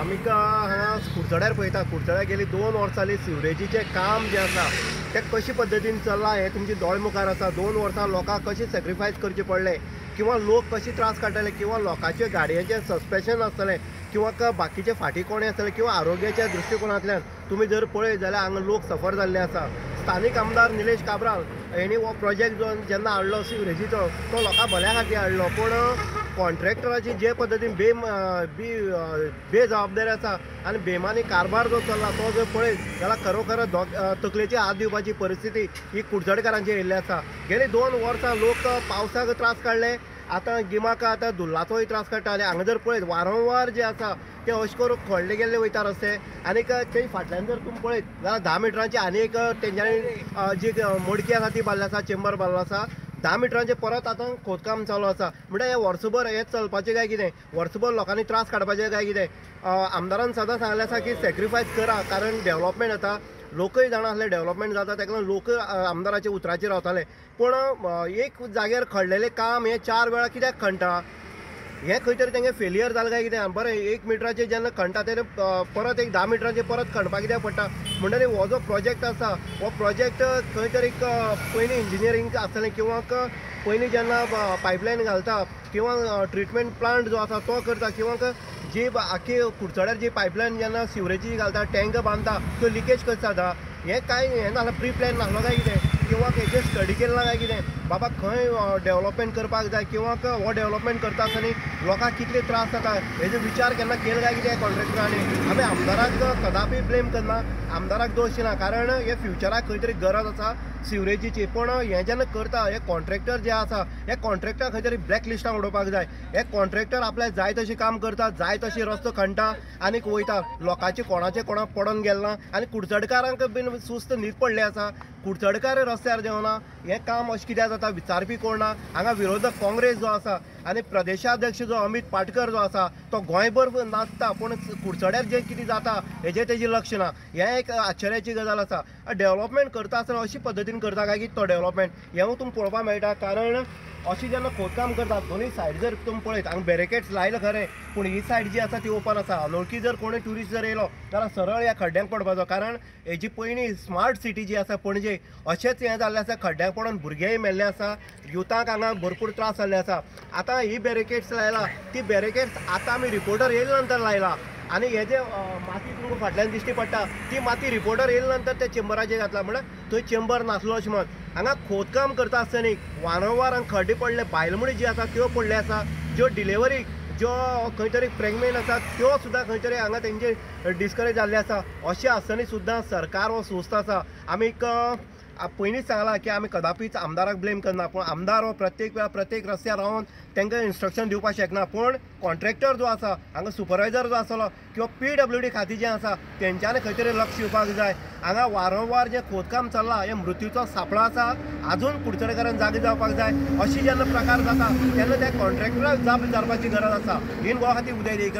हांगा कुडचड्यार पळयता कुडचड्यार गेली 2 वर्सां जालीं सिवरेजीचें काम जें आसा तें कशे पद्दतीन चल्लां हें तुमचे दोळे मुखार आसा. 2 वर्सां लोकांक कशें सॅक्रिफायस करचें पडलें किंवा लोक कशे त्रास काडटाले किंवा लोकांचे गाडयांचें सस्पेन्शन आसतलें किंवा बाकीचे फाटी कोणे आसतले किंवा आरोग्याच्या दृश्टिकोनांतल्यान तुमी जर पळयत जाल्यार हांगा लोक सफर जाल्ले आसा. स्थानीक आमदार निलेश काब्राल हेणी हो प्रोजेक्ट जो जेन्ना हाडलो सिवरेजीचो तो लोकां भल्या खातीर हाडलो, पूण कॉन्ट्रॅक्टराची जे पद्दतीन बेजबाबदारी आसा आनी बेमानी कारभार जो चल्ला तो जर पळयत जाल्यार खरोखर तकलेची हात दिवपाची परिस्थिती ही कुडचडकारांची येयल्ली आसा. गेली 2 वर्सां लोक पावसाक त्रास काडले, आतां गिमाक आतां धुल्लाचोय त्रास काडटा. आनी हांगा जर पळयत वारंवार जे आसा ते अशें करून खोडले गेल्ले वयता रस्ते. आनीक ते फाटल्यान जर तुमी पळयत जाल्यार 10 मिटरांची आनी एक तेंच्यांनी जी मडकी आसा ती बांदली आसा, चेंबर बांदलो आसा. 10 मिटरांचे परत आतां खोदकाम चालू आसा. म्हणल्यार हे वर्सभर हेच चलपाचें काय कितें? वर्सभर लोकांनी त्रास काडपाचे काय कितें? आमदारान सदां सांगलें आसा की सॅक्रिफायस करा, कारण डेव्हलपमेंट जाता. लोकय जाणा आसले डेव्हलपमेंट जाता तेका लागून लोक आमदाराच्या उतराचेर रावताले. पूण एक जाग्यार खणलेलें काम हे 4 वेळा कित्याक खणटा? हें खंय तरी तेंगे फेलियर जालें काय कितें? बरें 1 मिटराचेर जेन्ना खणटा तेन्ना परत एक 10 मिटराचेर परत खणपाक कित्याक पडटा? म्हणटकीर हो जो प्रोजेक्ट आसा हो प्रोजेक्ट खंय तरी पयलीं इंजिनियरींग आसतलें किंवा पयलीं जेन्ना पायपलायन घालता किंवा ट्रिटमेंट प्लांट जो आसा तो करता किंवा जी आख्खी कुडचड्यार जी पायपलायन जेन्ना सिवरेजी घालता टँक बांदता तो लिकेज कशें जाता हें कांय हें नासलें, प्री प्लॅन नासलो काय कितें? किंवा हेचेर स्टडी केलें ना काय कितें? बाबा खंय डेव्हलपमेंट करपाक जाय किंवा हो डेव्हलपमेंट करता आसतना लोकांक कितले त्रास जाता हेजो विचार केन्ना केलो काय कितें कॉन्ट्रॅक्टरांनी? आमी आमदाराक कदापी ब्लेम करना, आमदाराक दोश दिना, कारण हे फ्युचराक खंय तरी गरज आसा सिवरेजीची. पूण हें जेन्ना करता हे कॉन्ट्रॅक्टर जे आसा हे कॉन्ट्रॅक्टर खंय तरी ब्लॅक लिस्टान उडोवपाक जाय. हे कॉन्ट्रॅक्टर आपल्याक जाय तशें काम करता, जाय तशी रस्तो खणटा आनीक वयता. लोकांचे कोणाचे कोणाक पडोन गेलना आनी कुडचडकारांक बीन सुस्त न्हीद पडले आसा. कुडचडकार रस्त्यार देंवना, हें काम अशें कित्याक जाता विचारपी कोण ना. हांगा विरोधक काँग्रेस जो आसा आनी प्रदेशाध्यक्ष जो अमित पाटकर जो आसा तो गोंयभर नाचता, पूण कुडचड्यार जें कितें जाता हेजेर तेजें लक्ष ना. हें एक आश्चर्याची गजाल आसा. डेव्हलपमेंट करता आसतना अशी पद्दतीन करता काय की तो डेव्हलपमेंट हें तुमकां पळोवपाक मेळटा. कारण अशी जेन्ना खोदकाम करता दोनूय सायड जर तुमी पळयत हांगा बॅरिकेड्स लायला खरें, पूण ही सायड जी आसा ती ओपन आसा. अनवळखी जर कोणी ट्युरिस्ट जर येयलो जाल्यार सरळ ह्या खड्ड्यांक पडपाचो. कारण हेजी पयलीं स्मार्ट सिटी जी आसा पणजे अशेंच हें जाल्लें आसा, खड्ड्यांक पडोन भुरगेय मेल्ले आसा, युथांक हांगा भरपूर त्रास जाल्ले आसा. आतां ही बॅरिकेड्स लायला, ती बॅरिकेड्स आतां आमी रिपोर्टर येयले नंतर लायला आनी हे जे माती तुमकां फाटल्यान दिश्टी पडटा ती माती रिपोर्टर येयले नंतर त्या चेंबराचेर घातला. म्हळ्यार थंय चेंबर नासलो अशें मत. हांगा खोदकाम करता आसतना वारंवार हांगा खड्डे पडले, बायलमणी जी आसा त्यो पडले आसा, ज्यो डिलिव्हरी ज्यो खंय तरी प्रेग्नेंट आसा त्यो सुद्दां खंय तरी हांगा तेंचे डिस्करेज जाल्ले आसा. अशें आसतना सुद्दां सरकार हो सुस्त आसा. आमी पयलींच सांगलां की आमी कदापीच आमदाराक ब्लेम करना, पूण आमदार हो प्रत्येक वेळा प्रत्येक रस्त्यार रावन तांकां इन्स्ट्रक्शन दिवपाक शकना. पूण कॉन्ट्रॅक्टर जो आसा हांगा सुपरवायझर जो आसलो किंवा PWD खाती जें आसा तेंच्यांनी खंय तरी लक्ष दिवपाक जाय. हांगा वारंवार जें खोदकाम चल्लां हें मृत्यूचो सापळो आसा, आजून कुडचडेकारांक जागे जावपाक जाय. अशी जेन्ना प्रकार जाता तेन्ना त्या कॉन्ट्रॅक्टराक जाप विचारपाची गरज आसा. इन गोवा खातीर उदय देयकर.